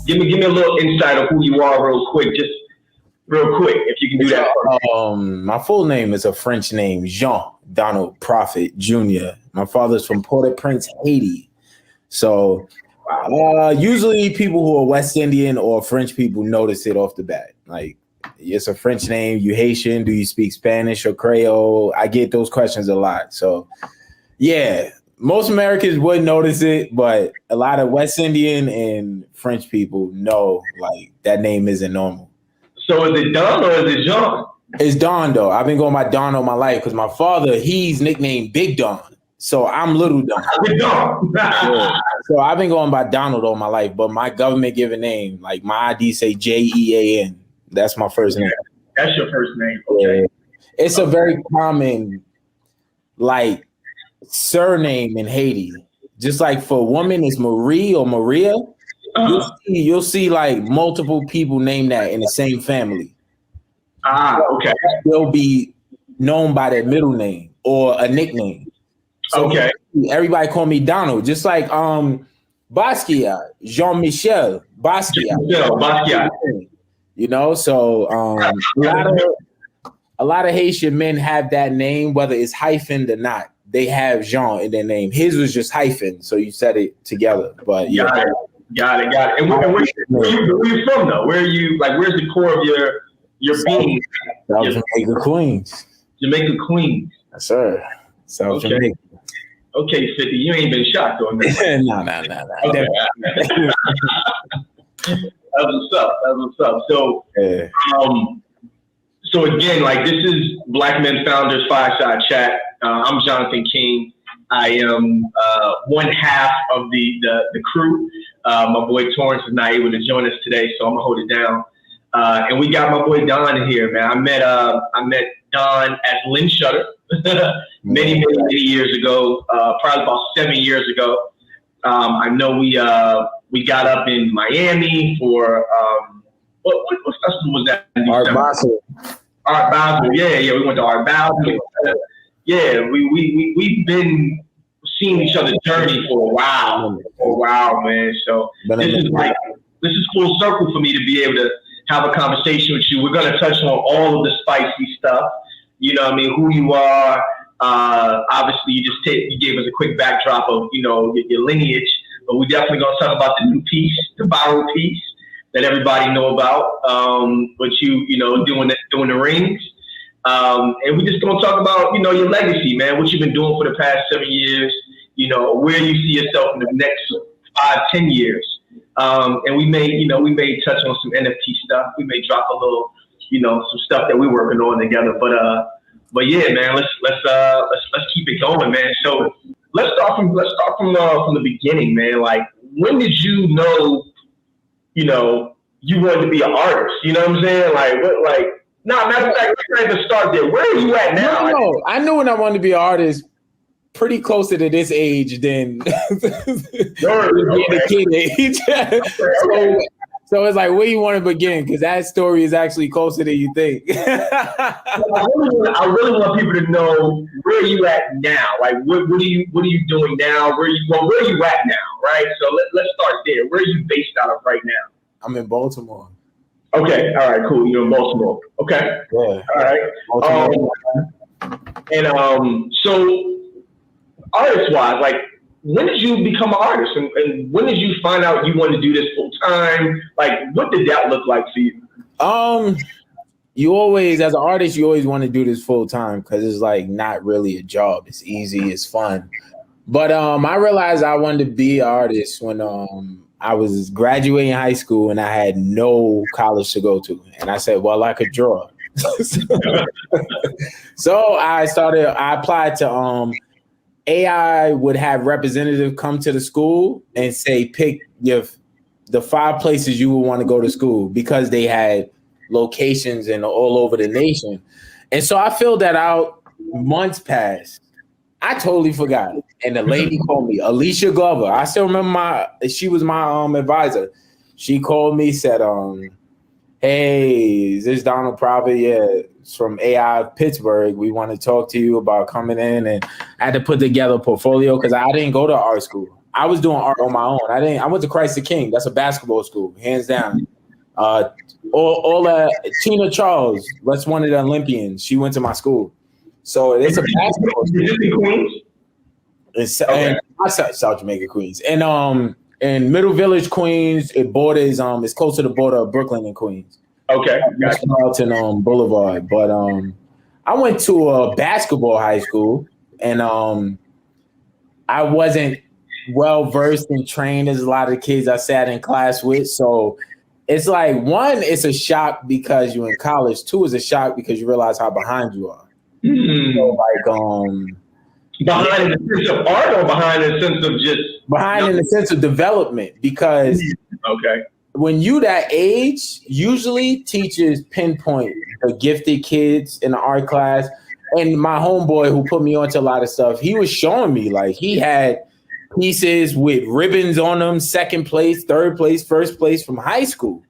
Give me a little insight of who you are real quick, if you can do that. My full name is a French name, Jean Donald Prophete Jr. My father's from Port-au-Prince, Haiti. So usually people who are West Indian or French people notice it off the bat. Like, it's a French name, you Haitian, do you speak Spanish or Creole? I get those questions a lot. So yeah, most Americans would notice it, but a lot of West Indian and French people know like that name isn't normal. So is it Don or is it Jean? It's Don though. I've been going by Don all my life because my father, he's nicknamed Big Don. So I'm Little Don. Big Don. Yeah. So I've been going by Donald all my life, but my government given name, like my ID say Jean. That's my first name. That's your first name. Okay. Yeah. It's a very common like surname in Haiti. Just like for women, it's Marie or Maria. You'll see like multiple people named that in the same family. Okay. They'll be known by their middle name or a nickname. So okay. Everybody call me Donald, just like Basquiat, Jean-Michel Basquiat. You know, so a lot of Haitian men have that name, whether it's hyphened or not. They have Jean in their name. His was just hyphen, so you said it together. But yeah, got it. And where are you from though? Where are you? Like, where's the core of your being? Jamaica, Queens. Jamaica, Queens. Yes, sir. South Jamaica. Okay, 50. You ain't been shocked on that. No. Okay. That's what's up. So, so again, like, this is Black Men Founders Fireside Chat. I'm Jonathan King. I am one half of the crew. My boy Torrance is not able to join us today, so I'm gonna hold it down. And we got my boy Don here, man. I met Don as Lynn Shutter many years ago, probably about 7 years ago. I know we got up in Miami for what festival was that? Art Basel. Yeah. We went to Art Basel. Yeah, we've been seeing each other's journey for a while, man. So this is full circle for me to be able to have a conversation with you. We're gonna touch on all of the spicy stuff. You know what I mean? Who you are. Obviously, you gave us a quick backdrop of your lineage, but we're definitely gonna talk about the new piece, the viral piece that everybody know about. But you doing the rings. And we're just going to talk about, your legacy, man, what you've been doing for the past 7 years, where you see yourself in the next 5-10 years. And we may touch on some NFT stuff. We may drop a little, some stuff that we're working on together. But yeah, man, let's keep it going, man. So let's start from the beginning, man. Like, when did you know, you wanted to be an artist? You know what I'm saying? No, matter of fact, we're going to start there. Where are you at now? No, I knew when I wanted to be an artist pretty closer to this age than being a kid age. So it's like, where you want to begin? Because that story is actually closer than you think. I really want people to know where you at now. Like, what are you doing now? Where are you at now? Right. So let's start there. Where are you based out of right now? I'm in Baltimore. Okay, all right, cool. You're in Baltimore. Okay, yeah. All right. So artist-wise, like, when did you become an artist, and when did you find out you wanted to do this full time? Like, what did that look like for you? You always, as an artist, you always want to do this full time because it's like not really a job. It's easy, it's fun. But I realized I wanted to be an artist when I was graduating high school and I had no college to go to. And I said, well, I could draw. So I applied to AI would have representative come to the school and say, pick your the 5 places you would want to go to school because they had locations in all over the nation. And so I filled that out. Months passed. I totally forgot. And the lady called me, Alicia Glover. I still remember she was my advisor. She called me, said, hey, is this Don Prophete? Yeah, it's from AI Pittsburgh. We want to talk to you about coming in. And I had to put together a portfolio because I didn't go to art school. I was doing art on my own. I went to Christ the King. That's a basketball school, hands down. Tina Charles, that's one of the Olympians. She went to my school. So it's a basketball school. It's okay. South Jamaica, Queens. And in Middle Village, Queens, it borders it's close to the border of Brooklyn and Queens. Okay. Carlton Boulevard. But I went to a basketball high school, and I wasn't well versed and trained as a lot of the kids I sat in class with. So it's like, 1, it's a shock because you're in college. 2, is a shock because you realize how behind you are. So like behind in the sense of art, or behind in the sense of just behind in the sense of development, because when you that age, usually teachers pinpoint the gifted kids in the art class. And my homeboy who put me onto a lot of stuff, he was showing me like he had pieces with ribbons on them, 2nd place, 3rd place, 1st place from high school.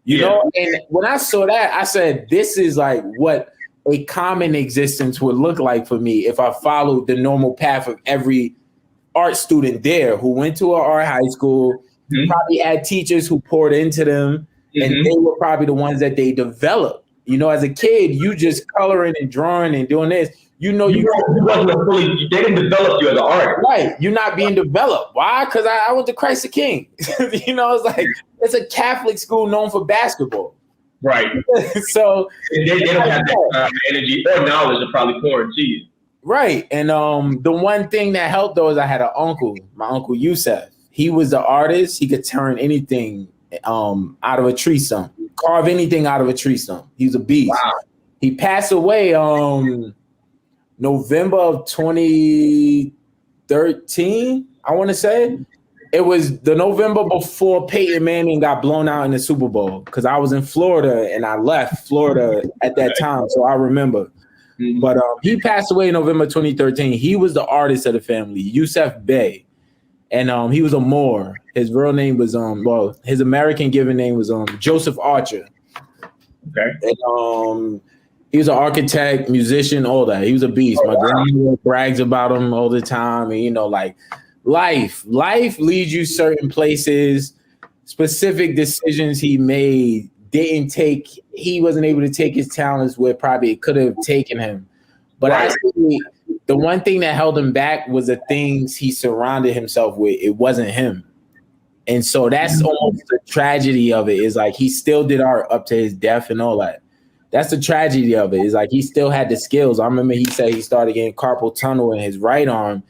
You know, and when I saw that, I said, this is like what a common existence would look like for me if I followed the normal path of every art student there who went to an art high school, probably had teachers who poured into them, and they were probably the ones that they developed. You know, as a kid, you just coloring and drawing and doing this. You know, they didn't develop you as an artist. Right. You're not being developed. Why? Because I went to Christ the King. You know, it's like, it's a Catholic school known for basketball. Right. So they don't have that energy or knowledge to probably pour into you. Right. And the one thing that helped though is I had an uncle, my uncle Yusef. He was the artist. He could turn anything out of a tree stump, carve anything out of a tree stump. He's a beast. Wow. He passed away November of 2013, I want to say. It was the November before Peyton Manning got blown out in the Super Bowl, because I was in Florida and I left Florida at that time, so I remember. But he passed away in November 2013. He was the artist of the family, Yusef Bey, and he was a Moor. His real name was his American given name was Joseph Archer. Okay, and he was an architect, musician, all that. He was a beast. My grandmother brags about him all the time, and you know, like. Life leads you certain places. Specific decisions he made he wasn't able to take his talents where probably it could have taken him. But I think the one thing that held him back was the things he surrounded himself with. It wasn't him. And so that's almost the tragedy of it, is like he still did art up to his death and all that. That's the tragedy of it, is like he still had the skills. I remember he said he started getting carpal tunnel in his right arm.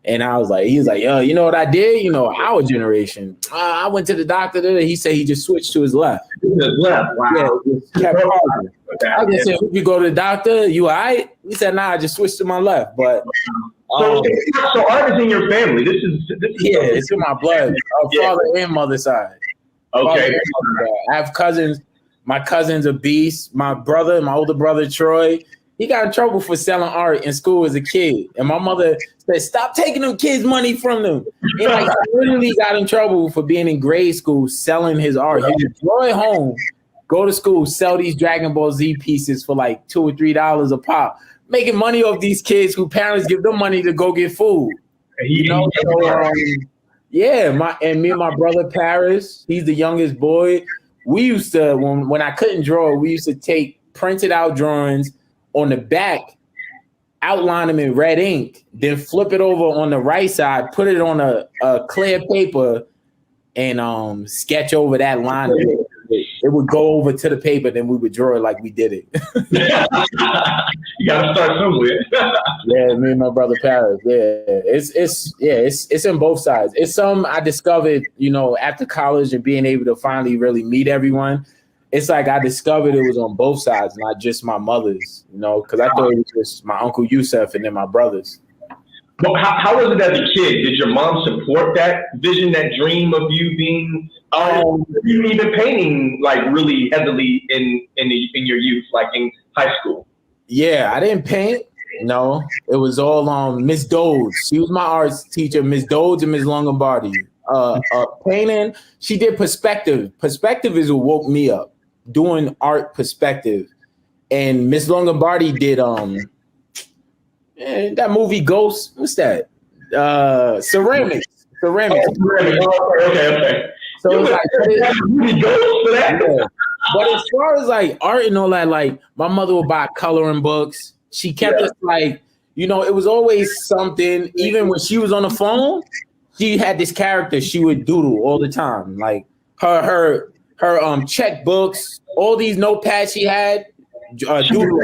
And he was like, yo, you know what I did? You know, our generation. I went to the doctor today. He said he just switched to his left. His left. Wow. Yeah, just kept pausing. I just said, you go to the doctor, you all right? He said, nah, I just switched to my left. But so art is in your family. This is it's in my blood. Father and mother side. Okay. I have cousins. My cousin's a beast. My older brother Troy, he got in trouble for selling art in school as a kid. And my mother said, stop taking them kids' money from them. And like, I literally got in trouble for being in grade school selling his art. He would draw it home, go to school, sell these Dragon Ball Z pieces for like $2 or $3 a pop, making money off these kids who parents give them money to go get food. You know, me and my brother Paris, he's the youngest boy. We used to, when I couldn't draw, we used to take printed out drawings on the back, outline them in red ink, then flip it over on the right side, put it on a clear paper, and sketch over that line. It would go over to the paper, then we would draw it like we did it. You gotta start somewhere. Yeah, me and my brother Paris. Yeah, it's in both sides. It's some I discovered, you know, after college and being able to finally really meet everyone. It's like I discovered it was on both sides, not just my mother's, you know, because I thought it was just my Uncle Yusef and then my brothers. Well, how was it as a kid? Did your mom support that vision, that dream of you being you even painting like really heavily in your youth, like in high school? Yeah, I didn't paint. No, it was all Miss Dodge. She was my arts teacher, Miss Dodge and Miss Longobardi. Painting, she did perspective. Perspective is what woke me up, doing art perspective. And Miss Longobardi did that movie Ghost. What's that? Ceramics. Ceramics. Oh, okay. So it's like, yeah. But as far as like art and all that, like my mother would buy coloring books. She kept us like, it was always something. Even when she was on the phone, she had this character she would doodle all the time. Like her checkbooks, all these notepads she had, doodle.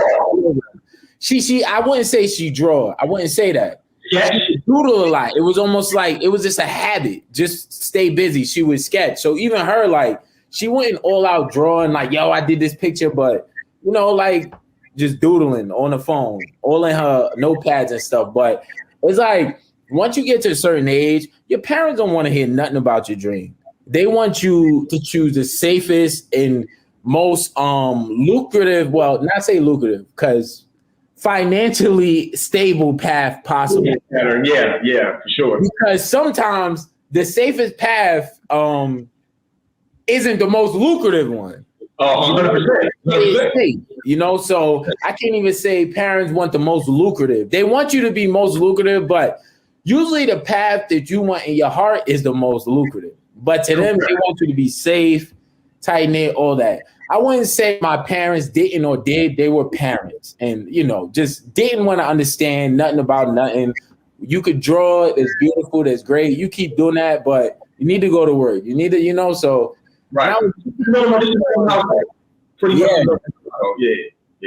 I wouldn't say she draw. I wouldn't say that. Yeah. She doodle a lot. It was almost like it was just a habit. Just stay busy. She would sketch. So even her, like, she wouldn't all out drawing like, yo, I did this picture, but like just doodling on the phone, all in her notepads and stuff. But it's like once you get to a certain age, your parents don't want to hear nothing about your dream. They want you to choose the safest and most lucrative, well, not say lucrative, because financially stable path possible. Yeah, for sure. Because sometimes the safest path isn't the most lucrative one. 100%. So I can't even say parents want the most lucrative. They want you to be most lucrative, but usually the path that you want in your heart is the most lucrative. But to them, they want you to be safe, tight knit, all that. I wouldn't say my parents didn't or did. They were parents and, just didn't want to understand nothing about nothing. You could draw. It's beautiful. That's great. You keep doing that, but you need to go to work. You need to, so. Right. Yeah.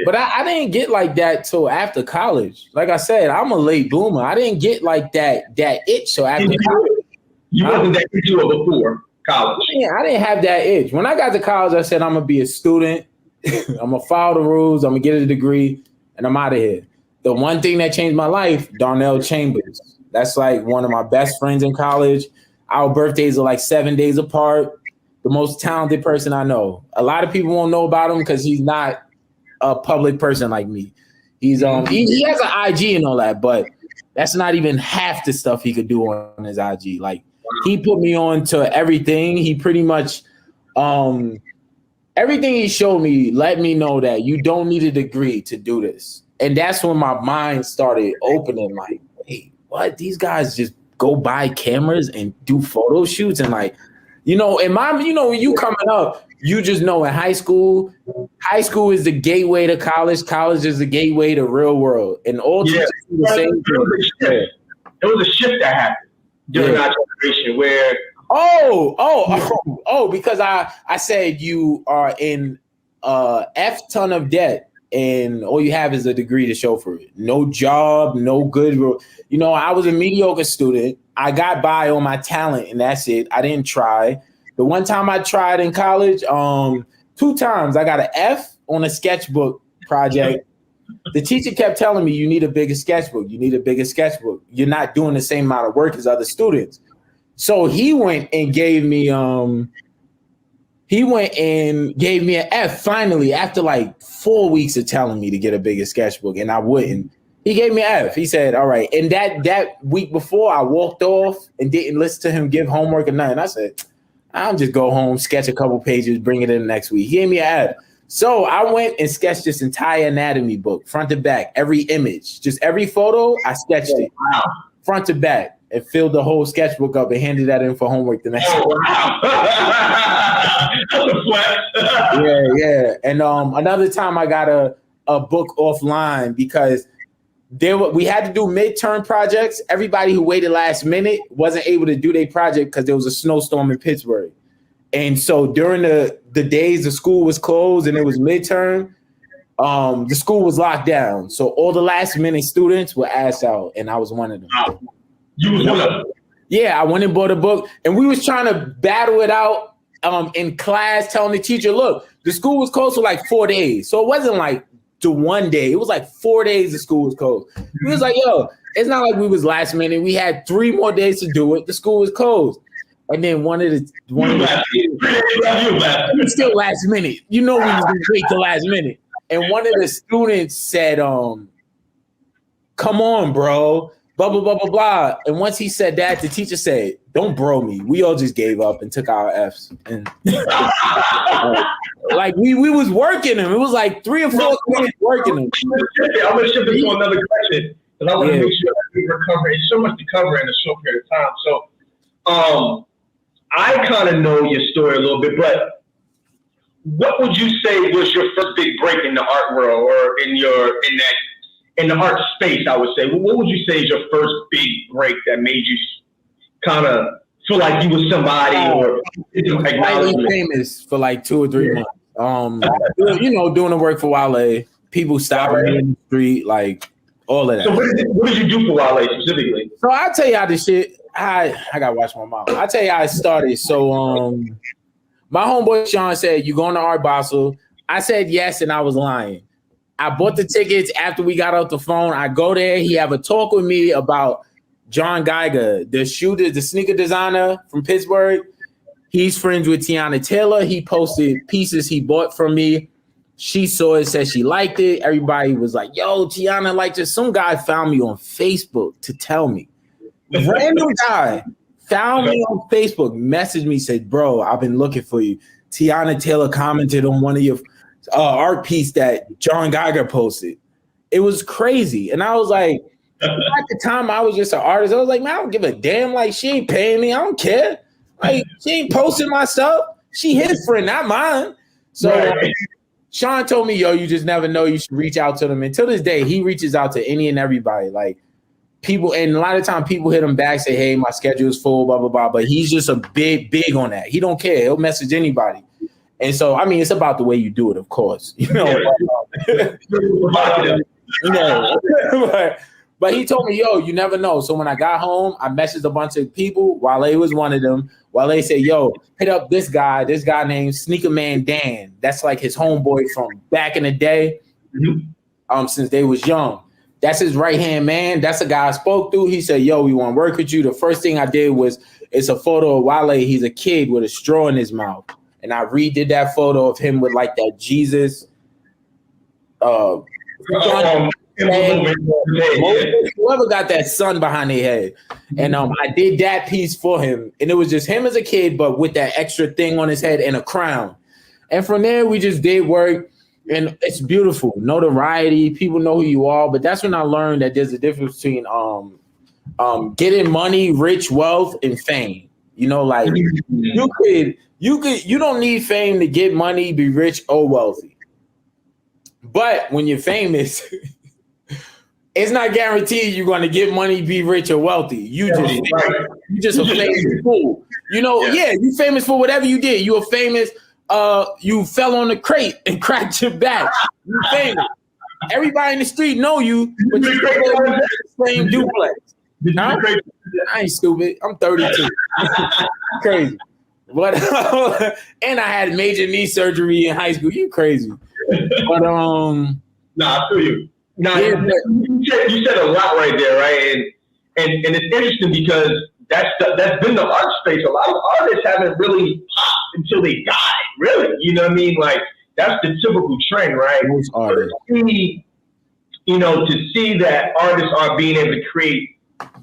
But I didn't get like that till after college. Like I said, I'm a late bloomer. I didn't get like that itch till after college. You wasn't that into it before college. Yeah, I didn't have that itch. When I got to college, I said I'm gonna be a student. I'm gonna follow the rules. I'm gonna get a degree, and I'm out of here. The one thing that changed my life, Darnell Chambers. That's like one of my best friends in college. Our birthdays are like 7 days apart. The most talented person I know. A lot of people won't know about him because he's not a public person like me. He's he has an IG and all that, but that's not even half the stuff he could do on his IG. Like he put me on to everything. He pretty much everything he showed me let me know that you don't need a degree to do this. And that's when my mind started opening, like, wait, what? These guys just go buy cameras and do photo shoots and like, and mom, when you coming up, you just know in high school is the gateway to college. College is the gateway to real world. And all teachers do the same thing. There was a shift that happened during our generation where because I said you are in F ton of debt and all you have is a degree to show for it. No job, no good. I was a mediocre student. I got by on my talent and that's it. I didn't try. The one time I tried in college, 2 times I got an F on a sketchbook project. The teacher kept telling me, you need a bigger sketchbook. You need a bigger sketchbook. You're not doing the same amount of work as other students. So he went and gave me an F finally after like 4 weeks of telling me to get a bigger sketchbook and I wouldn't. He gave me an F. He said, all right. And that week before, I walked off and didn't listen to him give homework or nothing. I said, I'll just go home, sketch a couple pages, bring it in the next week. He gave me an F. So I went and sketched this entire anatomy book, front to back, every image, just every photo, I sketched it. Wow. Front to back, and filled the whole sketchbook up and handed that in for homework the next day. Wow. Yeah. And another time I got a book offline because we had to do midterm projects. Everybody who waited last minute wasn't able to do their project because there was a snowstorm in Pittsburgh. And so during the days the school was closed and it was midterm, the school was locked down. So all the last minute students were asked out and I was one of them. Wow. You was one of them? Yeah, I went and bought a book and we was trying to battle it out in class, telling the teacher, look, the school was closed for like 4 days. So it wasn't like to 1 day. It was like 4 days the school was closed. He was like, yo, it's not like we was last minute. We had 3 more days to do it. The school was closed. And then one of the still last minute. You know we was gonna wait till last minute. And one of the students said, come on, bro. Blah, blah, blah, blah, blah. And once he said that, the teacher said, don't bro me. We all just gave up and took our Fs. And like we was working them. It was like 3 or 4 minutes working them. I'm gonna shift it to another question because I want to make sure that we recover. It's so much to cover in a short period of time. So I kind of know your story a little bit, but what would you say was your first big break in the art world or in the art space? I would say, what would you say is your first big break that made you kind of feel like you was somebody or highly famous for like 2 or 3 months? Doing the work for Wale, people stopping me in the street, like all of that. So what did you do for Wale specifically? So I'll tell you how this shit. I gotta watch my mom. I'll tell you how it started. So my homeboy Sean said, "You going to Art Basel?" I said yes, and I was lying. I bought the tickets after we got off the phone. I go there. He have a talk with me about John Geiger, the shooter, the sneaker designer from Pittsburgh. He's friends with Tiana Taylor. He posted pieces he bought from me. She saw it, said she liked it. Everybody was like, yo, Tiana liked it. Some guy found me on Facebook to tell me. Random guy found me on Facebook, messaged me, said, bro, I've been looking for you. Tiana Taylor commented on one of your art piece that John Geiger posted. It was crazy. And I was like, at the time I was just an artist. I was like, man, I don't give a damn. Like, she ain't paying me. I don't care. Like, she ain't posting my stuff. She his friend, not mine. So Sean told me, yo, you just never know. You should reach out to them. And to this day, he reaches out to any and everybody. Like, people, and a lot of time people hit him back, say, hey, my schedule is full, blah, blah, blah. But he's just a big on that. He don't care. He'll message anybody. And so, I mean, it's about the way you do it, of course. You know, but he told me, yo, you never know. So when I got home, I messaged a bunch of people. Wale was one of them. Wale said, yo, hit up this guy named Sneaker Man Dan. That's like his homeboy from back in the day, since they was young. That's his right-hand man. That's the guy I spoke to. He said, yo, we want to work with you. The first thing I did was, it's a photo of Wale. He's a kid with a straw in his mouth. And I redid that photo of him with like that Jesus. Whoever got that sun behind their head. And I did that piece for him. And it was just him as a kid, but with that extra thing on his head and a crown. And from there, we just did work. And it's beautiful. Notoriety. People know who you are. But that's when I learned that there's a difference between getting money, rich, wealth, and fame. You know, like you don't need fame to get money, be rich, or wealthy. But when you're famous, it's not guaranteed you're going to get money, be rich, or wealthy. You just a famous fool. You know, you famous for whatever you did. You were famous. You fell on the crate and cracked your back. You famous. Everybody in the street know you, but you the same duplex. Huh? I ain't stupid. I'm 32. Crazy. But and I had major knee surgery in high school. You crazy. But I feel you. You said a lot right there, right? And it's interesting because that's been the art space. A lot of artists haven't really popped until they died. Really, you know what I mean? Like that's the typical trend, right? To see that artists are being able to create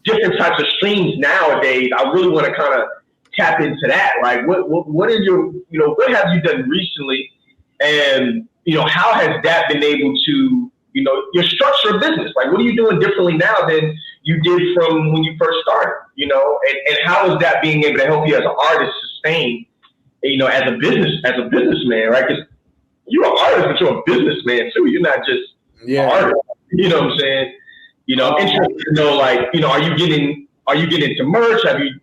different types of streams nowadays, I really want to kind of tap into that. Like, what is your, what have you done recently, and how has that been able to, your structure of business? Like, what are you doing differently now than you did from when you first started? And how is that being able to help you as an artist sustain, as a businessman, right? Because you're an artist, but you're a businessman too. You're not just an artist. You know what I'm saying? I'm interested to know, like, are you getting into merch? Have you,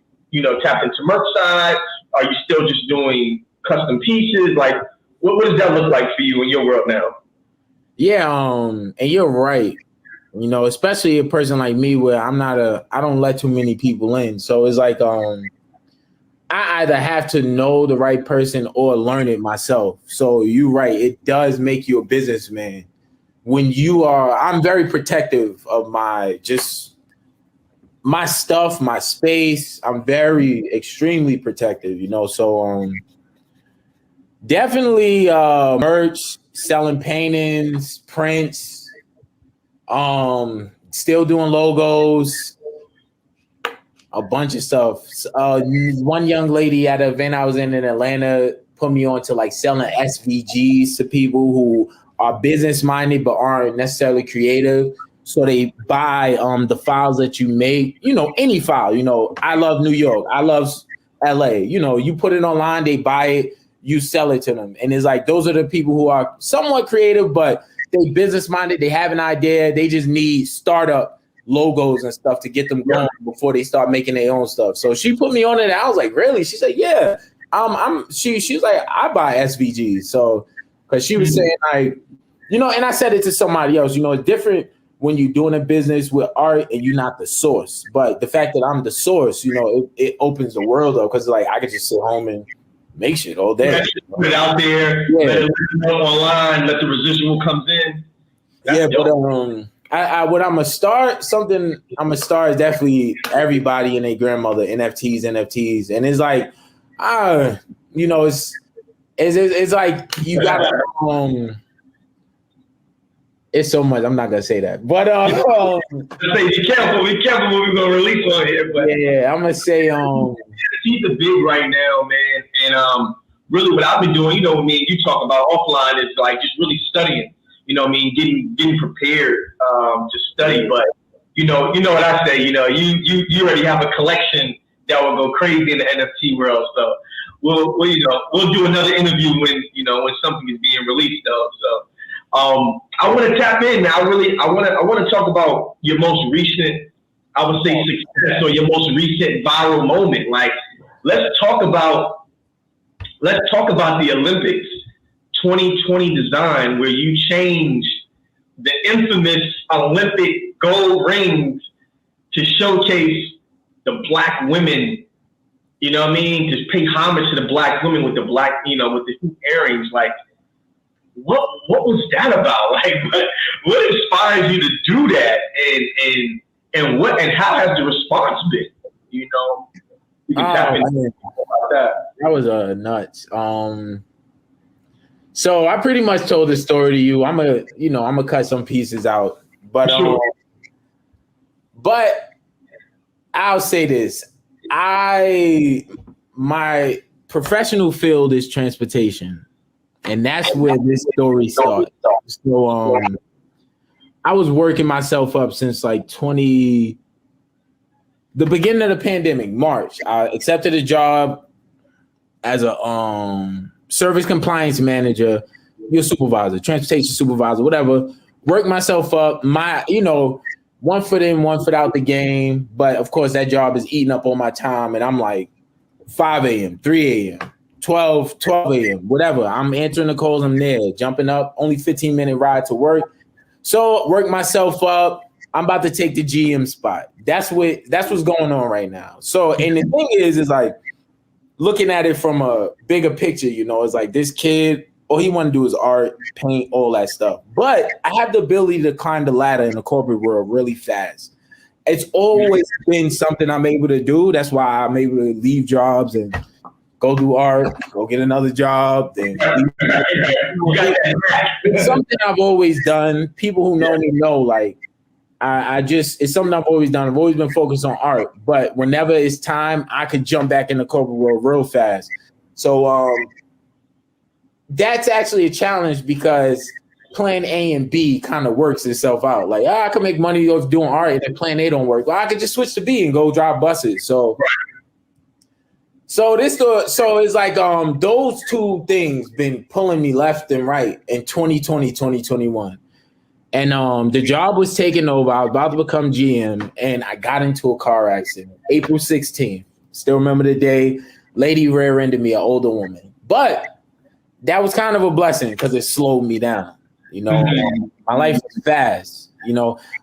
tapped into merch side? Are you still just doing custom pieces? Like, what does that look like for you in your world now? Yeah, and you're right. Especially a person like me where I don't let too many people in. So it's like, I either have to know the right person or learn it myself. So you're right. It does make you a businessman. When I'm very protective of my my stuff, my space, I'm very extremely protective, you know. So definitely merch, selling paintings, prints, still doing logos, a bunch of stuff. One young lady at an event I was in Atlanta put me on to like selling SVGs to people who are business minded but aren't necessarily creative. So they buy the files that you make, you know, any file, you know, I love New York, I love LA, you know, you put it online, they buy it, you sell it to them. And it's like, those are the people who are somewhat creative, but they business minded, they have an idea, they just need startup logos and stuff to get them going before they start making their own stuff. So she put me on it. I was like, really? She said, yeah. She's like, I buy SVGs. So, because she was saying like, you know, and I said it to somebody else, you know, it's different when you're doing a business with art and you're not the source. But the fact that I'm the source, you know, it opens the world up, because like I could just sit home and make shit all day. Put it out there, let it go online, let the residual comes in. That's but what I'm gonna start is definitely everybody and their grandmother, NFTs, and it's like, you know, it's like you gotta it's so much. I'm not gonna say that, but be careful what we're gonna release on here. But yeah, I'm gonna say he's a big right now, man, and really what I've been doing, you know, what I mean, you talk about offline is like just really studying. You know what I mean, getting prepared to study. But you know what I say. You know, you already have a collection that will go crazy in the NFT world. So we'll do another interview when something is being released though. So I want to tap in now. I want to talk about your most recent, I would say, success, or your most recent viral moment. Like, let's talk about the Olympics 2020 design, where you changed the infamous Olympic gold rings to showcase the black women. You know what I mean? Just pay homage to the black women with the black, with the hoop earrings. Like, what was that about? Like, what inspires you to do that? And how has the response been? You know, you can tap into about that. That was nuts. So I pretty much told the story to you. I'm gonna cut some pieces out, but Sure. But I'll say this: my professional field is transportation, and that's where this story started. So I was working myself up since like the beginning of the pandemic, March. I accepted a job as a service compliance manager, your supervisor, transportation supervisor, whatever. Work myself up. One foot in, one foot out the game. But of course, that job is eating up all my time. And I'm like 5 a.m., 3 a.m., 12 a.m., whatever. I'm answering the calls. I'm there, jumping up, only 15-minute ride to work. So work myself up. I'm about to take the GM spot. That's what's going on right now. So, and the thing is like, looking at it from a bigger picture, it's like this kid, all he want to do is art, paint, all that stuff. But I have the ability to climb the ladder in the corporate world really fast. It's always been something I'm able to do. That's why I'm able to leave jobs and go do art, go get another job. It's something I've always done. People who know me know, like, it's something I've always done. I've always been focused on art, but whenever it's time, I could jump back in the corporate world real fast. So that's actually a challenge, because plan A and B kind of works itself out. Like, I could make money off doing art, and then plan A don't work. Well, I could just switch to B and go drive buses. So it's like those two things been pulling me left and right in 2020, 2021. And the job was taken over. I was about to become GM, and I got into a car accident. April 16th. Still remember the day. Lady rear-ended me, an older woman. But that was kind of a blessing, because it slowed me down. My life is fast.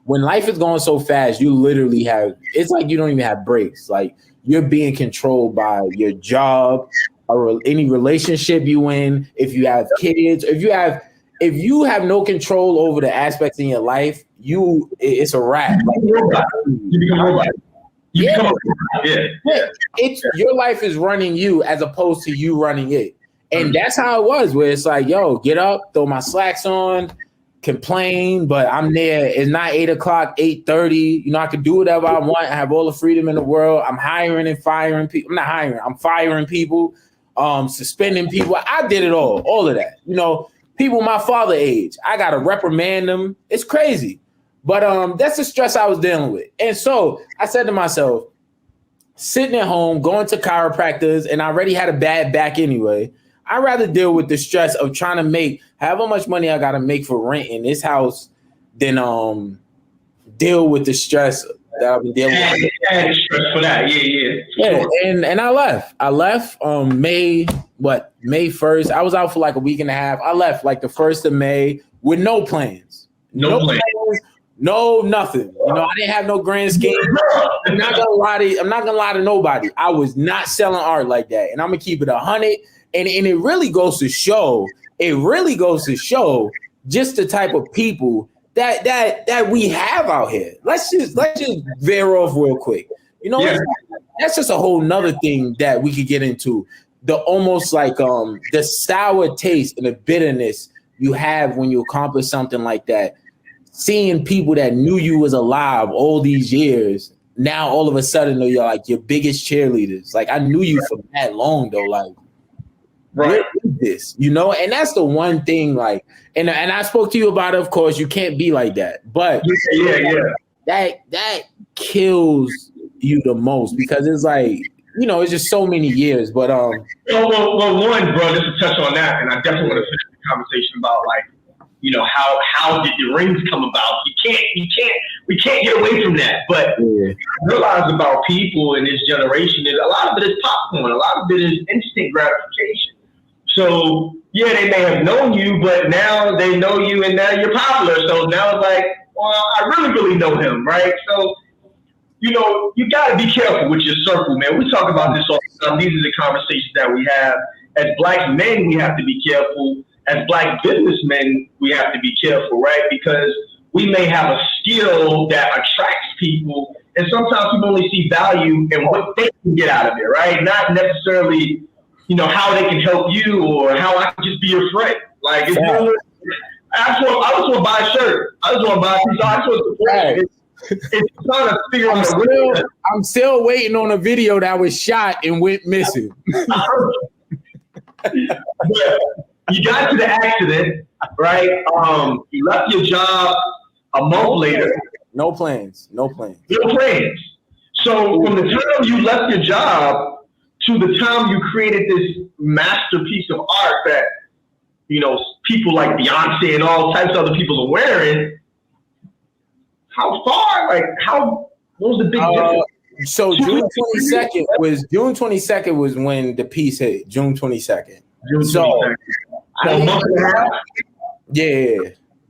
When life is going so fast, you literally it's like you don't even have breaks. Like, you're being controlled by your job or any relationship you in. If you have kids, if you have no control over the aspects in your life, it's a wrap. You become a robot. Yeah. It's your life is running you as opposed to you running it. And that's how it was, where it's like, yo, get up, throw my slacks on, complain, but I'm there. It's not 8 o'clock, 8:30. You know, I can do whatever I want. I have all the freedom in the world. I'm hiring and firing people. I'm not hiring, I'm firing people, suspending people. I did it all of that. You know, people my father age, I gotta reprimand them. It's crazy. But that's the stress I was dealing with. And so I said to myself, sitting at home, going to chiropractors, and I already had a bad back anyway. I'd rather deal with the stress of trying to make however much money I got to make for rent in this house than deal with the stress that I've been dealing with. Yeah, stress for that. Yeah. And I left. May 1st. I was out for like a week and a half. I left like the 1st of May with no plans. No plans. No, nothing. You know, I didn't have no grand scheme. I'm not gonna lie to nobody. I was not selling art like that. And I'm gonna keep it 100. And it really goes to show, just the type of people that we have out here. Let's just veer off real quick. You know, that's just a whole nother thing that we could get into. The almost like the sour taste and the bitterness you have when you accomplish something like that. Seeing people that knew you was alive all these years, now all of a sudden you're like your biggest cheerleaders. Like I knew you for that long though. Like, right, what is this? You know, and that's the one thing. Like, and I spoke to you about it. Of course, you can't be like that. But that kills you the most because it's like, you know, it's just so many years. But well, one, bro, just to touch on that, and I definitely want to finish the conversation about like, you know, how did the rings come about? We can't get away from that. But I realize about people in this generation is a lot of it is popcorn, a lot of it is instant gratification. So yeah, they may have known you, but now they know you and now you're popular. So now it's like, well, I really know him, right? So, you know, you gotta be careful with your circle, man. We talk about this all the time. These are the conversations that we have. As Black men, we have to be careful. As Black businessmen, we have to be careful, right? Because we may have a skill that attracts people, and sometimes people only see value in what they can get out of it, right? Not necessarily, you know, how they can help you or how I can just be your friend. Like, if I just want to buy a shirt. I just want to buy a piece. I just want to support it. It's trying to figure out. I'm still waiting on a video that was shot and went missing. You got to the accident, right? You left your job a month later. No plans. So from the time you left your job to the time you created this masterpiece of art that, you know, people like Beyonce and all types of other people are wearing, how far? Like, what was the big difference? So June 22nd was when the piece hit. June 22nd. Yeah,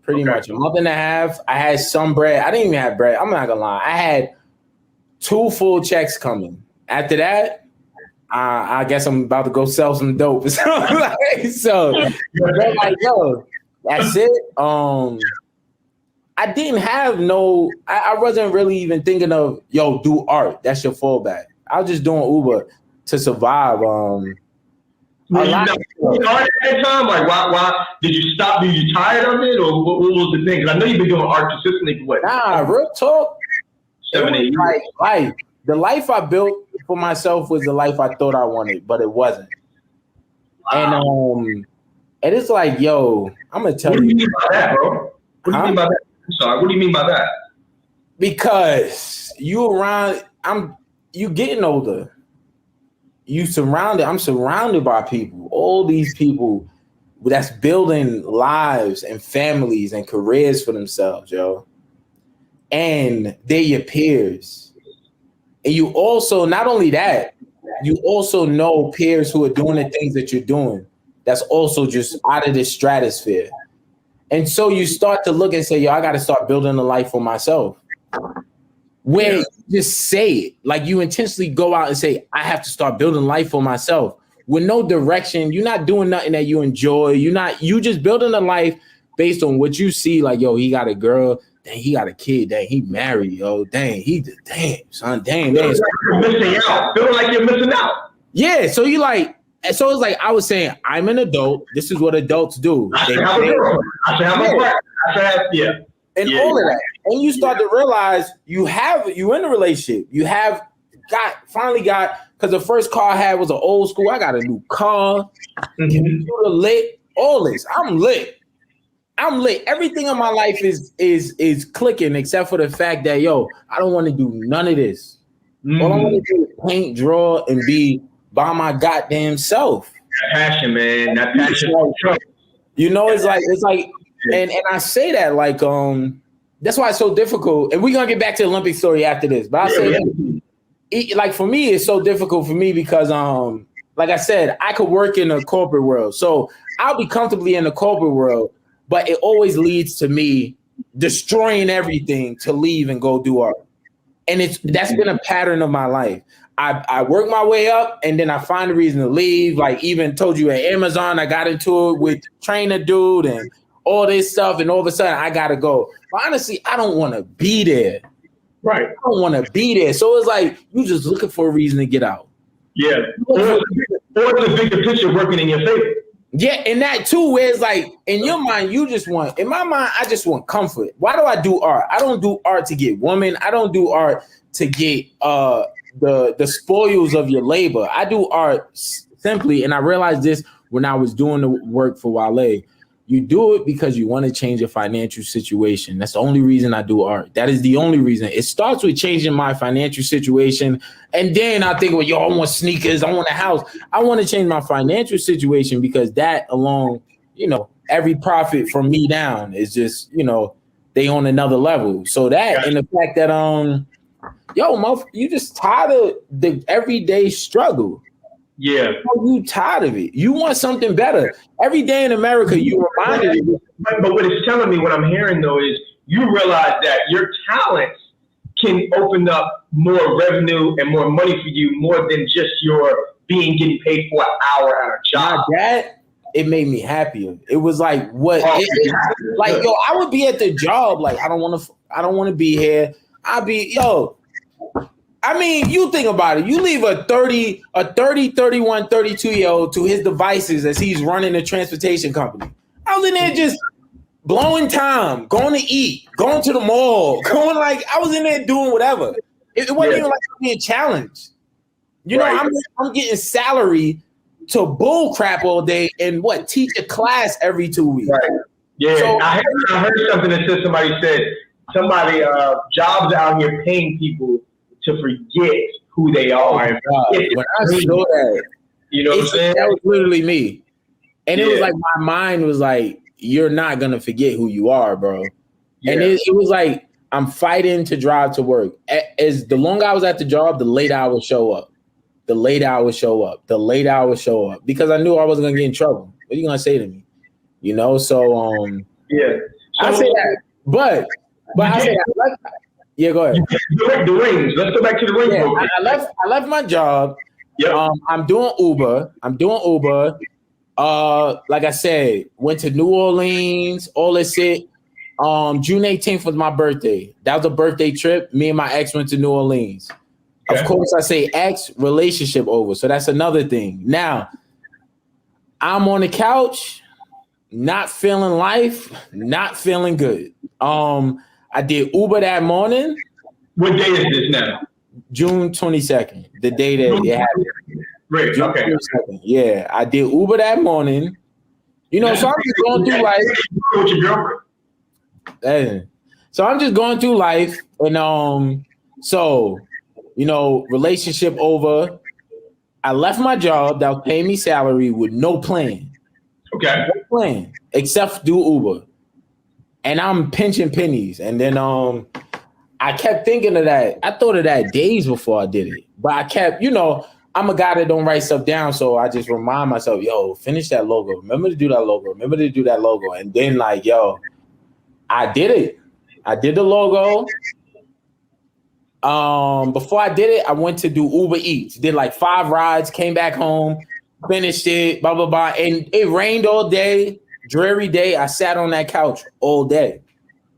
pretty much a month and a half. I had some bread. I didn't even have bread. I'm not gonna lie. I had 2 full checks coming. After that, I guess I'm about to go sell some dope. So they're like, yo, that's it. I didn't have I wasn't really even thinking of, yo, do art. That's your fallback. I was just doing Uber to survive. At that time, like, why did you stop? Were you tired of it, or what was the thing? Because I know you've been doing art consistently for what? Nah, real talk. 7, 8 years. Like the life I built for myself was the life I thought I wanted, but it wasn't. Wow. And it's like, yo, I'm gonna tell you. What do you mean by that, bro? What do you mean by that? I'm sorry. What do you mean by that? Because you getting older. I'm surrounded by people, all these people that's building lives and families and careers for themselves, yo. And they're your peers. And you also, not only that, you also know peers who are doing the things that you're doing that's also just out of this stratosphere. And so you start to look and say, yo, I got to start building a life for myself. Where you just say it, like you intentionally go out and say, I have to start building life for myself with no direction. You're not doing nothing that you enjoy. You just building a life based on what you see. Like, yo, he got a girl. dang, he got a kid, dang, he married, yo, dang, son, dang, man. You're missing out. Feeling like you're missing out. Yeah, so it's like I was saying, I'm an adult. This is what adults do. I should have a girl. I should have a friend. I should have, and all of that. And you start to realize you in a relationship. You finally got, because the first car I had was an old school. I got a new car, computer lit, all this. I'm lit. Everything in my life is clicking, except for the fact that, yo, I don't want to do none of this. All I want to do is paint, draw, and be by my goddamn self. That passion, man. That passion. You know, it's like, and I say that like, that's why it's so difficult. And we're gonna get back to the Olympic story after this. But I say that, like, for me, it's so difficult for me because, like I said, I could work in the corporate world, so I'll be comfortably in the corporate world, but it always leads to me destroying everything to leave and go do art. And that's been a pattern of my life. I work my way up and then I find a reason to leave. Like, even told you at Amazon, I got into it with trainer dude and all this stuff. And all of a sudden I got to go. But honestly, I don't want to be there. Right. I don't want to be there. So it's like, you just looking for a reason to get out. Yeah. Or the bigger picture working in your favor. Yeah. And that too, where it's like, in your mind, in my mind, I just want comfort. Why do I do art? I don't do art to get women. I don't do art to get, the spoils of your labor. I do art simply, and I realized this when I was doing the work for Wale. You do it because you want to change your financial situation. That's the only reason I do art. That is the only reason. It starts with changing my financial situation, and then I think, well, yo, I want sneakers, I want a house. I want to change my financial situation because that alone, you know, every profit from me down is just, you know, they on another level. So that, and the fact that yo, you just tired of the everyday struggle. Yeah. You tired of it. You want something better. Every day in America, you reminded it. But what it's telling me, what I'm hearing though, is you realize that your talents can open up more revenue and more money for you, more than just your getting paid for an hour at a job. That, it made me happier. It was like like, yo, I would be at the job, like, I don't want to be here. I mean, you think about it. You leave a 30, 31, 32-year-old to his devices as he's running a transportation company. I was in there just blowing time, going to eat, going to the mall, I was in there doing whatever. It wasn't even like being challenged. You know, I'm getting salary to bull crap all day and teach a class every 2 weeks. Right. Yeah, so, I heard something that said jobs out here paying people to forget who they are. When I saw that, you know what I'm saying? That was literally me. And it was like, my mind was like, you're not going to forget who you are, bro. Yeah. And it was like, I'm fighting to drive to work. As the longer I was at the job, the later I would show up. Because I knew I wasn't going to get in trouble. What are you going to say to me? You know? So, yeah. So, I say that. But I say that. Yeah, go ahead. The rings. Let's go back to the rings. Yeah, I left my job. Yeah. I'm doing Uber. Like I said, went to New Orleans, all this shit. June 18th was my birthday. That was a birthday trip. Me and my ex went to New Orleans. Okay. Of course, I say ex, relationship over. So that's another thing. Now, I'm on the couch, not feeling life, not feeling good. I did Uber that morning. What day is this now? June 22nd, the day that it happened. Great. June okay. 22nd. Yeah, I did Uber that morning. You know, so I'm just going through life. With your girlfriend? So I'm just going through life, and so, you know, relationship over. I left my job that was paying me salary with no plan. Okay. No plan, except do Uber. And I'm pinching pennies. And then I kept thinking of that. I thought of that days before I did it. But I kept, you know, I'm a guy that don't write stuff down. So I just remind myself, yo, finish that logo. Remember to do that logo. And then like, yo, I did it. I did the logo. Before I did it, I went to do Uber Eats. Did like 5 rides, came back home, finished it, blah, blah, blah. And it rained all day. Dreary day. I sat on that couch all day.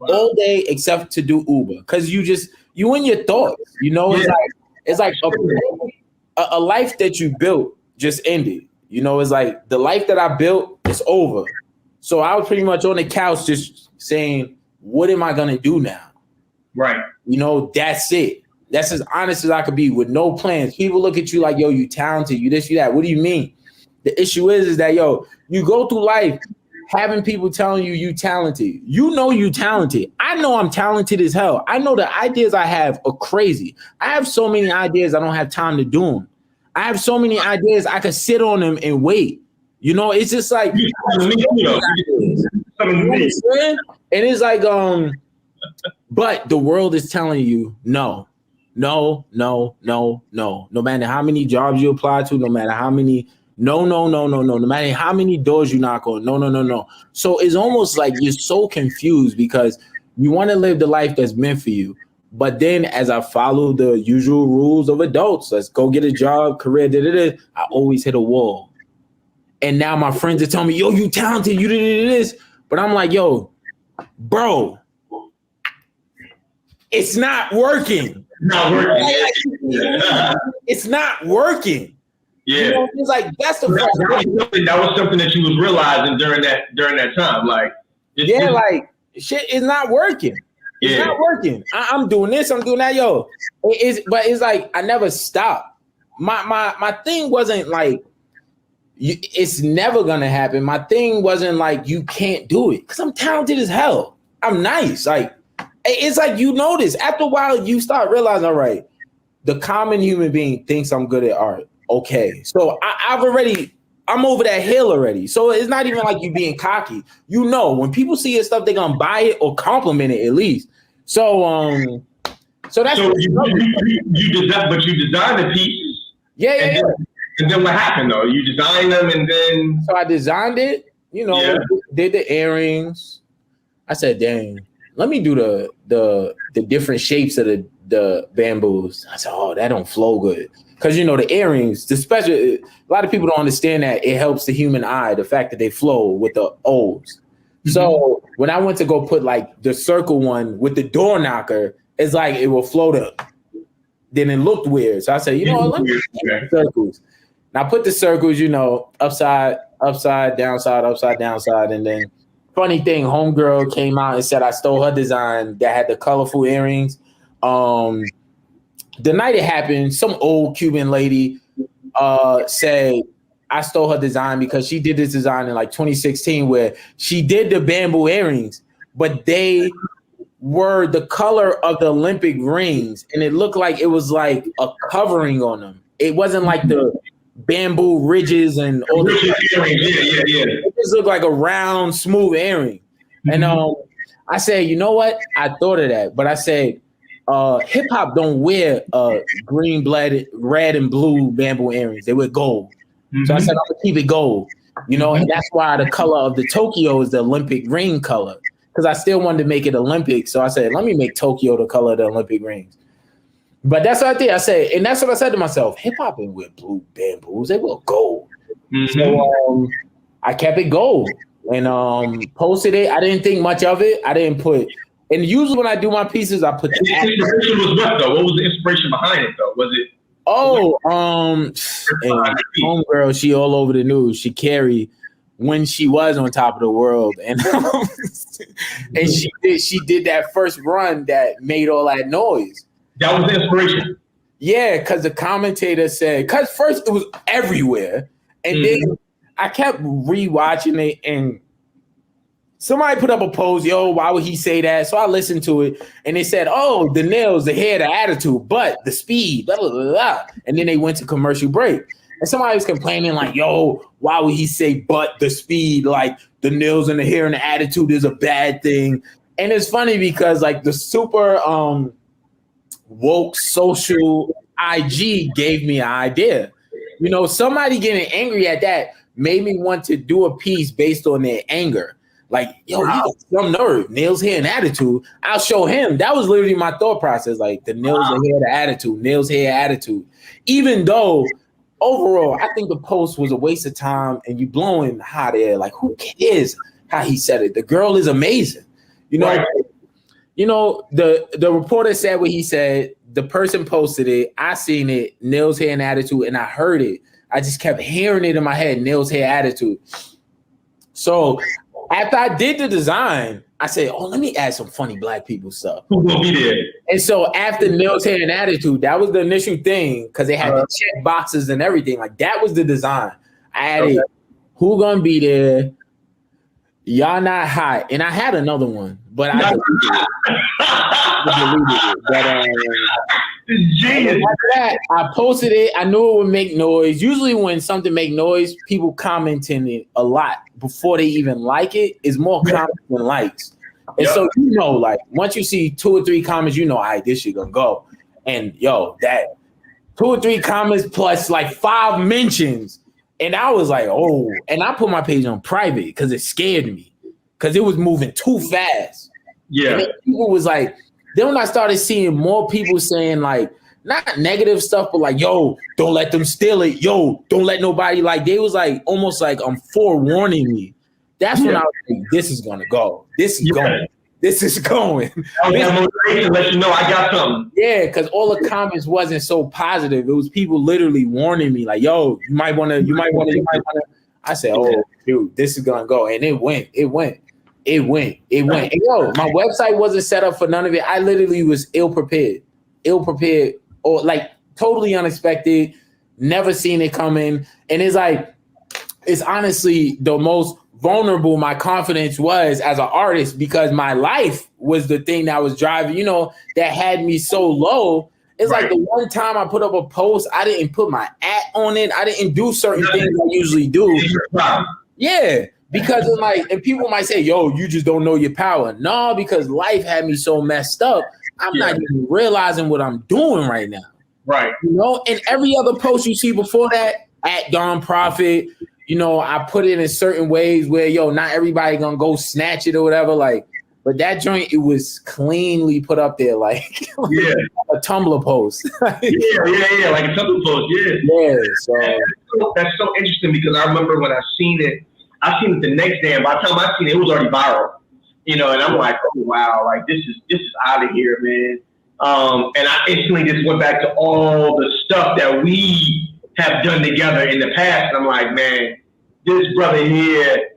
all day except to do Uber because you in your thoughts. You know, it's like a life that you built just ended. You know, it's like the life that I built is over. So I was pretty much on the couch just saying, what am I gonna do now? Right. You know, that's it. That's as honest as I could be with no plans. People look at you like, yo, you talented, you this, you that. What do you mean? The issue is that, yo, you go through life having people telling you talented. You know you talented. I know I'm talented as hell. I know the ideas I have are crazy. I have so many ideas I don't have time to do them. I have so many ideas I could sit on them and wait. You know, it's just like and it's like but the world is telling you no. No matter how many jobs you apply to, no matter how many no matter how many doors you knock on, no. So it's almost like you're so confused because you want to live the life that's meant for you. But then as I follow the usual rules of adults, let's go get a job, career, I always hit a wall. And now my friends are telling me, yo, you talented, you did this. But I'm like, yo, bro, it's not working. It's not working. Yeah. You know, it's like that's the that was something that you was realizing during that time. Like like shit is not working. It's not working. I'm doing this, I'm doing that, yo. But it's like I never stopped. My thing wasn't like it's never gonna happen. My thing wasn't like you can't do it because I'm talented as hell. I'm nice. Like it's like you notice after a while you start realizing, all right, the common human being thinks I'm good at art. Okay, so I'm over that hill already. So it's not even like you being cocky. You know, when people see your stuff, they're gonna buy it or compliment it at least. So that's so you designed the pieces. Yeah. And then what happened though? You designed them and then so I designed it, you know, did the earrings. I said, dang, let me do the different shapes of the bamboos. I said, oh, that don't flow good. Because, you know, the earrings, a lot of people don't understand that it helps the human eye, the fact that they flow with the O's. Mm-hmm. So when I went to go put like the circle one with the door knocker, it's like it will float up. Then it looked weird. So I said, you know what, let me put the circles. And I put the circles, you know, upside, downside. And then funny thing, homegirl came out and said I stole her design that had the colorful earrings. The night it happened, some old Cuban lady said I stole her design because she did this design in like 2016 where she did the bamboo earrings, but they were the color of the Olympic rings and it looked like it was like a covering on them. It wasn't like the bamboo ridges and all the earrings. Yeah. It just looked like a round, smooth earring. Mm-hmm. And I said, you know what? I thought of that, but I said, hip hop don't wear green, red, and blue bamboo earrings. They wear gold. Mm-hmm. So I said, I'm gonna keep it gold. You know, and that's why the color of the Tokyo is the Olympic ring color. Because I still wanted to make it Olympic. So I said, let me make Tokyo the color of the Olympic rings. But that's what I did. I said, and that's what I said to myself, hip hop didn't wear blue bamboos, they wear gold. Mm-hmm. So I kept it gold and posted it. I didn't think much of it. I didn't put. And usually when I do my pieces, I put the inspiration was what though? What was the inspiration behind it though? Was it homegirl, she all over the news. She carried when she was on top of the world. And and she did that first run that made all that noise. That was the inspiration. Yeah, because the commentator said, because first it was everywhere. And then I kept rewatching it and somebody put up a post, yo, why would he say that? So I listened to it and they said, oh, the nails, the hair, the attitude, but the speed, blah, blah, blah, blah. And then they went to commercial break. And somebody was complaining like, yo, why would he say but the speed? Like the nails and the hair and the attitude is a bad thing. And it's funny because like the super woke social IG gave me an idea. You know, somebody getting angry at that made me want to do a piece based on their anger. Like, yo, he got some nerve, nails, hair, and attitude. I'll show him. That was literally my thought process. Like the nails, the hair, the attitude, nails, hair, attitude. Even though overall, I think the post was a waste of time and you blowing hot air. Like, who cares how he said it? The girl is amazing. You know, you know, the reporter said what he said. The person posted it. I seen it. Nails, hair, and attitude, and I heard it. I just kept hearing it in my head. Nails, hair, attitude. So after I did the design, I said, "Oh, let me add some funny black people stuff." Who will be there? And so after nails, hair, and attitude, that was the initial thing because they had the check boxes and everything. Like that was the design. I added who gonna be there. Y'all not hot, and I had another one, but I deleted it. But genius. after that, I posted it. I knew it would make noise. Usually, when something make noise, people commenting it a lot before they even like it. Is more comments than likes, and so you know, like once you see 2 or 3 comments, you know, all right, this shit gonna go. And yo, that 2 or 3 comments plus like 5 mentions. And I was like, oh, and I put my page on private because it scared me because it was moving too fast. Yeah. And people was like, then when I started seeing more people saying like, not negative stuff, but like, yo, don't let them steal it. Yo, don't let nobody like, they was like, almost like forewarning me. That's when I was like, this is going to go. This is going. This is going. Motivation let you know I got something. Yeah, because all the comments wasn't so positive. It was people literally warning me, like, "Yo, you might want to." I said, "Oh, dude, this is gonna go," and it went. And yo, my website wasn't set up for none of it. I literally was ill prepared, or like totally unexpected. Never seen it coming, and it's like, it's honestly the most vulnerable my confidence was as an artist because my life was the thing that was driving, you know, that had me so low. It's like the one time I put up a post, I didn't put my on it. I didn't do certain things I usually do. Yeah, because it's like, and people might say, yo, you just don't know your power. No, because life had me so messed up. I'm not even realizing what I'm doing right now. Right. You know, and every other post you see before that, at Don Prophete, you know, I put it in certain ways where, yo, not everybody gonna go snatch it or whatever. Like, but that joint, it was cleanly put up there, like a Tumblr post. like a Tumblr post, Yeah, so that's so interesting because I remember when I seen it the next day, and by the time I seen it, it was already viral. You know, and I'm like, oh wow, like this is out of here, man. And I instantly just went back to all the stuff that we have done together in the past, and I'm like, man, this brother here,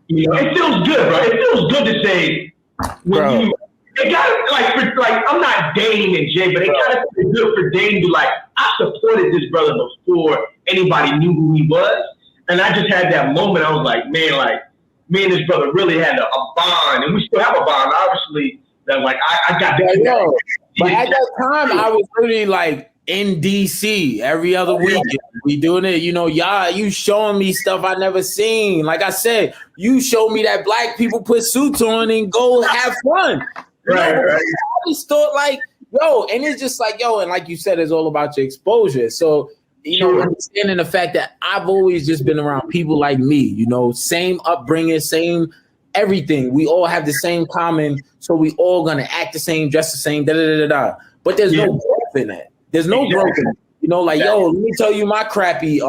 you know, it feels good, bro. It feels good to say, when it got like I'm not Dane and Jay, but it kind of feels good for Dane to be like, I supported this brother before anybody knew who he was, and I just had that moment. I was like, man, like me and this brother really had a bond, and we still have a bond, obviously. That like I got that. But at that time, I was really like in DC every other weekend. We doing it, you know, y'all, you showing me stuff I never seen. Like I said, you showed me that black people put suits on and go have fun. Right. I always thought like, yo, and it's just like, yo, and like you said, it's all about your exposure. So, you know, understanding the fact that I've always just been around people like me, you know, same upbringing, same everything. We all have the same common, so we all gonna act the same, dress the same, But there's no growth in that. There's no growth in it. You know, like, yo, let me tell you my crappy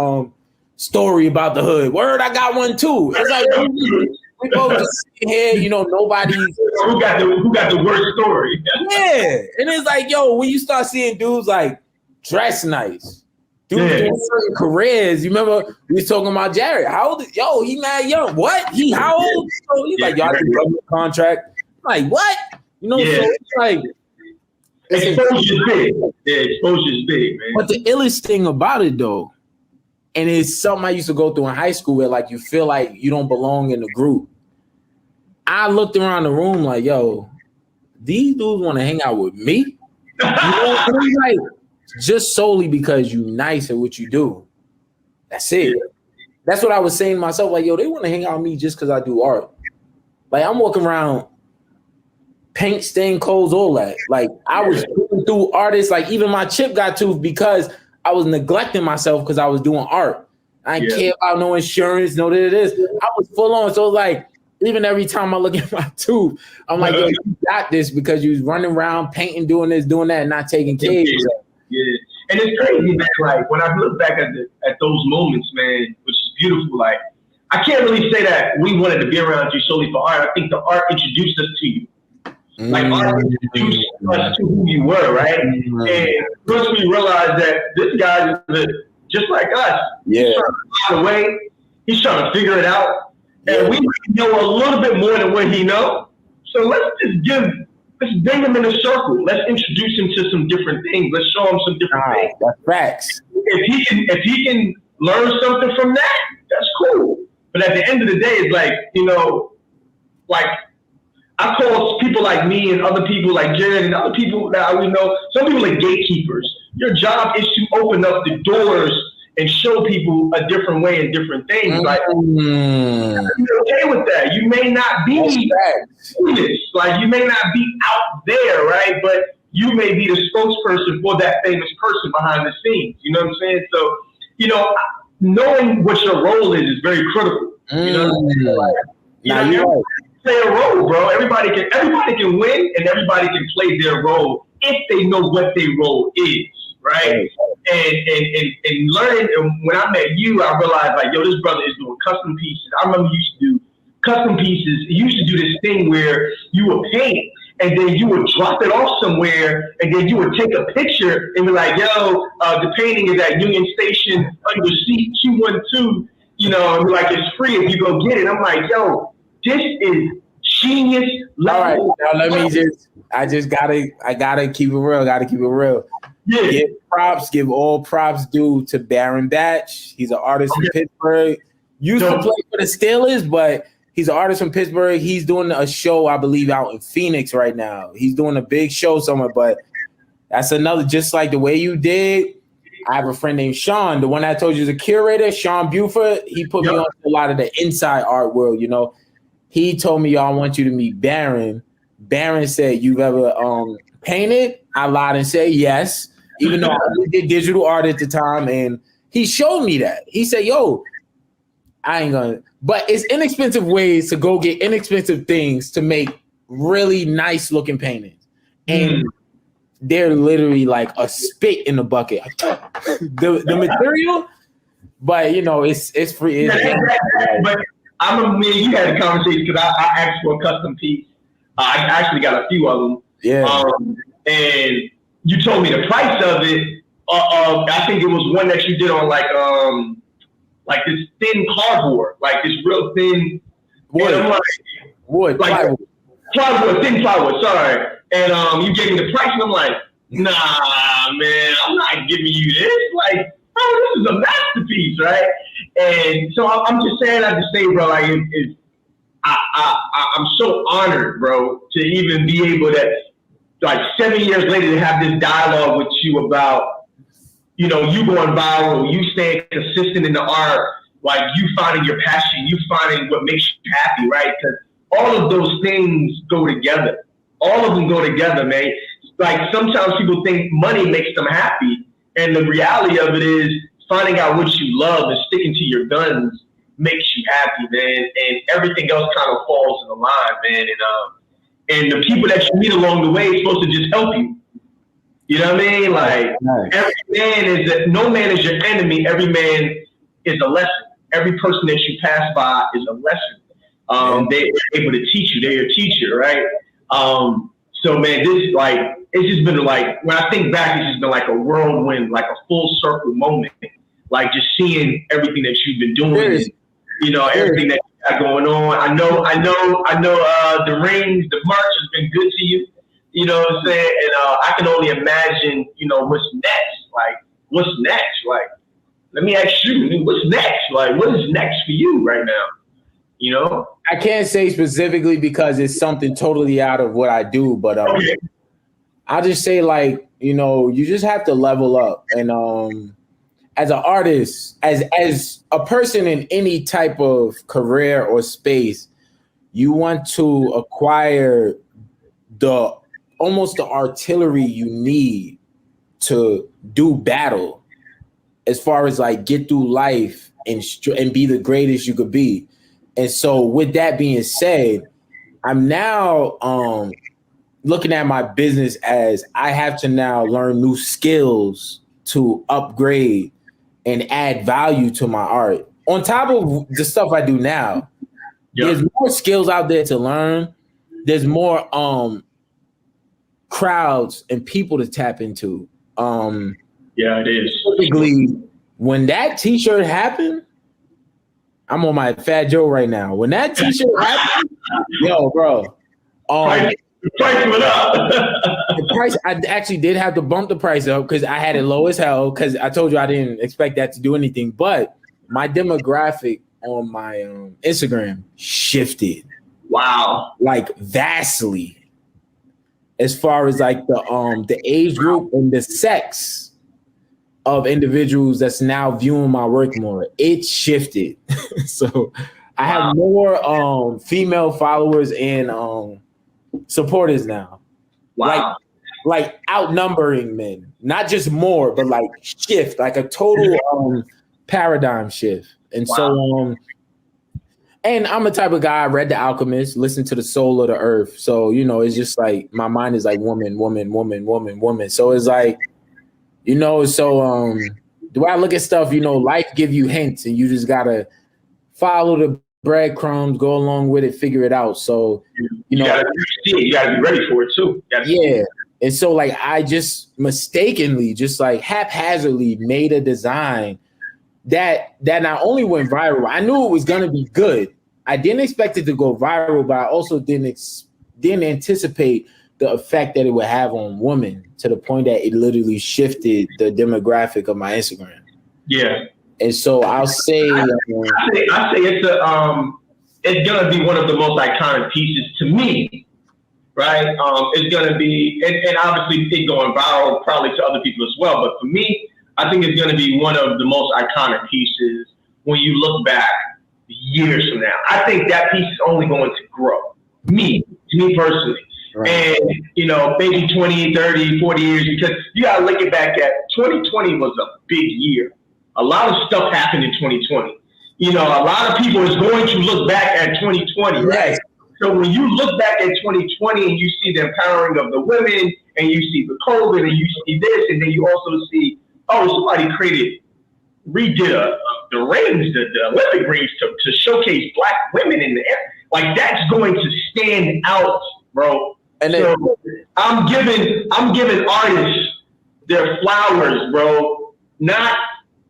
story about the hood. Word, I got one too. It's like we both just sitting here, you know, nobody's who got the worst story. Yeah. And it's like, yo, when you start seeing dudes like dress nice, dudes doing certain careers. You remember we was talking about Jared. How old? Yo, he mad young. What? He how old? So he's like, y'all do government contract. I'm like, what? You know, so it's like exposure's big. Yeah, exposure's big, man. But the illest thing about it though, and it's something I used to go through in high school where like you feel like you don't belong in the group. I looked around the room like, yo, these dudes want to hang out with me. You know what I mean? Like, just solely because you nice at what you do. That's it. That's what I was saying to myself. Like, yo, they want to hang out with me just because I do art. Like, I'm walking around paint stained clothes, all that. Like, I was looking through artists. Like, even my chip got tooth because I was neglecting myself because I was doing art. I didn't care about no insurance, no this. I was full on. So, like, even every time I look at my tooth, I'm like, yo, you got this because you was running around painting, doing this, doing that, and not taking care of yourself. Yeah, and it's crazy, man. Like when I look back at those moments, man, which is beautiful. Like I can't really say that we wanted to be around you solely for art. I think the art introduced us to you. Like art introduced us to who you were, right? And once we realized that this guy is just like us, he's trying to find a way, he's trying to figure it out, and we know a little bit more than what he knows. So let's bring him in a circle. Let's introduce him to some different things. Let's show him some different things. That's facts. If he can learn something from that, that's cool. But at the end of the day, it's like, like I call people like me and other people like Jared and other people that we know, some people are gatekeepers. Your job is to open up the doors and show people a different way and different things. Like, you're okay with that. You may not be famous, like you may not be out there, right? But you may be the spokesperson for that famous person behind the scenes. You know what I'm saying? So, knowing what your role is very critical. You know what I'm saying? Like, play a role, bro. Everybody can win and everybody can play their role if they know what their role is, right? And learning. And when I met you, I realized like, yo, this brother is doing custom pieces. I remember you used to do custom pieces. You used to do this thing where you would paint and then you would drop it off somewhere and then you would take a picture and be like, yo, the painting is at Union Station under seat 212. And be like, it's free if you go get it. I'm like, yo, this is genius level. All right, now I gotta keep it real. Yeah. Give all props due to Baron Batch. He's an artist from Pittsburgh. Used to play for the Steelers, but he's an artist from Pittsburgh. He's doing a show, I believe, out in Phoenix right now. He's doing a big show somewhere, but that's another, just like the way you did. I have a friend named Sean, the one I told you is a curator, Sean Buford. He put me on a lot of the inside art world, He told me, y'all want you to meet Baron. Baron said, you've ever painted? I lied and said yes, even though I did digital art at the time. And he showed me that. He said, yo, I ain't gonna, but it's inexpensive ways to go get inexpensive things to make really nice looking paintings. And they're literally like a spit in the bucket. the material, but it's free. But I remember me and you had a conversation because I asked for a custom piece. I actually got a few of them. Yeah. And you told me the price of it. I think it was one that you did on like this thin cardboard, like this real thin wood, thin plywood. Sorry. And you gave me the price, and I'm like, nah, man, I'm not giving you this. Like, oh, this is a masterpiece, right? And so I'm just saying, bro, like, I'm so honored, bro, to even be able to, like, 7 years later, to have this dialogue with you about, you going viral, you staying consistent in the art, like, you finding your passion, you finding what makes you happy, right? Because all of those things go together. All of them go together, man. Like, sometimes people think money makes them happy, and the reality of it is finding out what you love and sticking to your guns makes you happy, man. And everything else kind of falls in the line, man. And the people that you meet along the way is supposed to just help you. You know what I mean? Like, no man is your enemy. Every man is a lesson. Every person that you pass by is a lesson. They're able to teach you. They're your teacher, right? So, man, this, like, it's just been like, when I think back, it's just been like a whirlwind, like a full circle moment. Like, just seeing everything that you've been doing, and, everything that you got going on. I know, the rings, the merch has been good to you. You know what I'm saying? And I can only imagine, what's next. Like, what's next? Like, let me ask you, what's next? Like, what is next for you right now? I can't say specifically because it's something totally out of what I do, but I'll just say, like, you just have to level up. And as an artist, as a person in any type of career or space, you want to acquire almost the artillery you need to do battle, as far as like get through life and be the greatest you could be. And so with that being said, I'm now looking at my business as I have to now learn new skills to upgrade and add value to my art. On top of the stuff I do now, there's more skills out there to learn. There's more crowds and people to tap into. Yeah, it is. Typically, when that T-shirt happened, I'm on my Fat Joe right now. When that T-shirt happened, yo, bro, price went up. the price, I actually did have to bump the price up because I had it low as hell. Because I told you I didn't expect that to do anything, but my demographic on my Instagram shifted. Wow, like vastly, as far as like the age group and the sex of individuals that's now viewing my work more. It shifted. So I have more female followers and supporters now. Wow. Like outnumbering men. Not just more, but like shift, like a total paradigm shift. And so and I'm the type of guy, I read The Alchemist, listen to the soul of the earth. So, you know, it's just like my mind is like woman, woman, woman, woman, woman. So it's like, you know, so do I look at stuff, you know, life give you hints and you just gotta follow the breadcrumbs, go along with it, figure it out. So you gotta be ready for it too. Yeah. And so like I just mistakenly, just like haphazardly made a design that not only went viral, I knew it was gonna be good. I didn't expect it to go viral, but I also didn't anticipate the effect that it would have on women, to the point that it literally shifted the demographic of my Instagram. Yeah. And so I'll say, I say it's gonna be one of the most iconic pieces to me, right? It's gonna be, and obviously it going viral probably to other people as well, but for me, I think it's gonna be one of the most iconic pieces when you look back years from now. I think that piece is only going to grow. To me personally. Right. And, you know, maybe 20, 30, 40 years, because you got to look it back at 2020 was a big year. A lot of stuff happened in 2020. You know, a lot of people is going to look back at 2020, right? So when you look back at 2020 and you see the empowering of the women and you see the COVID and you see this, and then you also see, somebody redid the rings, the Olympic rings to showcase Black women in the air. Like, that's going to stand out, bro. And then, so I'm giving artists their flowers, bro. Not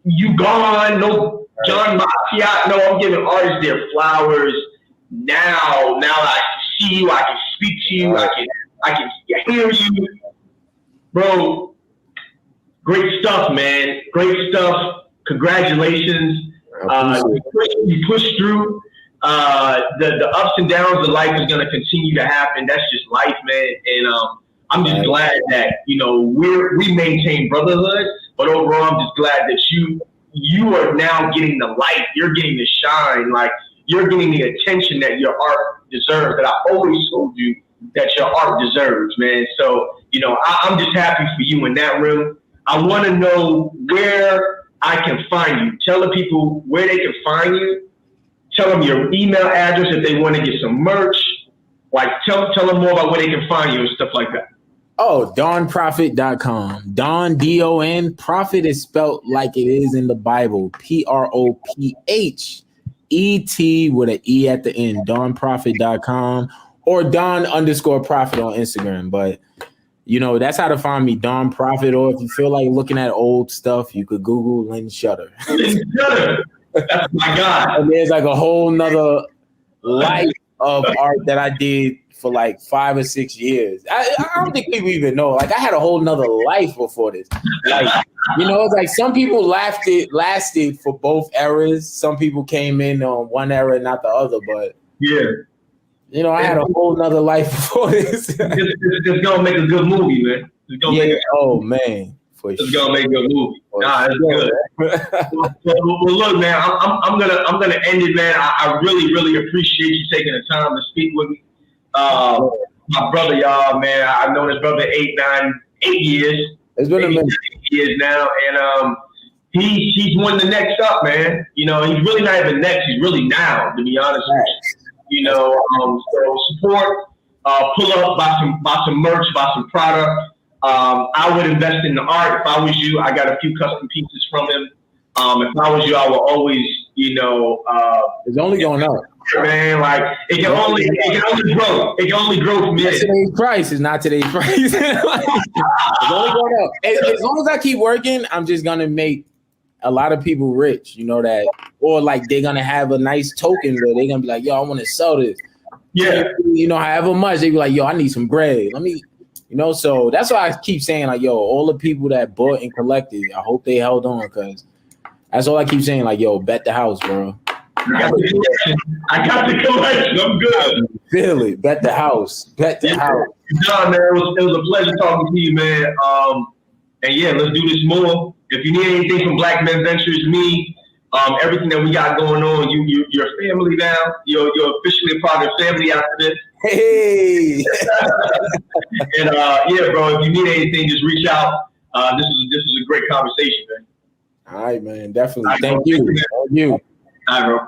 you gone, no John Maciat. No, I'm giving artists their flowers now. Now I can see you, I can speak to you, I can hear you, bro. Great stuff, man. Great stuff. Congratulations. You pushed through. The ups and downs of life is going to continue to happen. That's just life, man. And I'm just glad that, you know, we maintain brotherhood, but overall I'm just glad that you are now getting the light, you're getting the shine, like you're getting the attention that your art deserves, that I always told you that your art deserves, man. So, you know, I'm just happy for you in that room. I want to know where I can find you. Tell the people where they can find you. Tell them your email address if they want to get some merch. Like, tell them more about where they can find you and stuff like that. Oh, donprophete.com. Don, D-O-N. Prophet is spelled like it is in the Bible. P-R-O-P-H-E-T with an E at the end. Donprophete.com or Don_Prophet on Instagram. But, you know, that's how to find me, Don Prophete. Or if you feel like looking at old stuff, you could Google Lynn Shutter. Lynn Shutter. That's my God. And there's like a whole nother life of art that I did for like 5 or 6 years. I don't think people even know. Like, I had a whole nother life before this. Like, you know, it's like some people lasted for both eras. Some people came in on one era and not the other. But yeah, you know, I had a whole nother life before this. It's gonna make a good movie, man. Oh man. It's gonna make a good movie. Nah, it's good. well, look, man, I'm gonna end it, man. I really, really appreciate you taking the time to speak with me. My brother, y'all, man. I've known his brother 8 years. It's been a minute. 8 years now, and he's one of the next up, man. You know, he's really not even next. He's really now, to be honest with you. You know, so support, pull up, buy some merch, buy some product. I would invest in the art. If I was you, I got a few custom pieces from him. If I was you, I would always, you know, it's only going up. man. Like it can only grow. It can only grow from here. Today's price is not today's price. It's only going up. As long as I keep working, I'm just gonna make a lot of people rich. You know that, or like they're gonna have a nice token where they're gonna be like, yo, I want to sell this. Yeah. You know, however much they be like, yo, I need some bread. Let me. You know, so that's why I keep saying, like, yo, all the people that bought and collected, I hope they held on, because that's all I keep saying, like, yo, bet the house, bro. I got the collection. I'm good. Feel it. Bet the house. Bet the house. No, man, it was a pleasure talking to you, man. And yeah, let's do this more. If you need anything from Black Men Ventures, me, everything that we got going on, you're family now. You're officially a part of the family after this. Hey. And yeah, bro, if you need anything, just reach out. This is a great conversation, man. All right, man. Definitely. Thank you. All right, bro.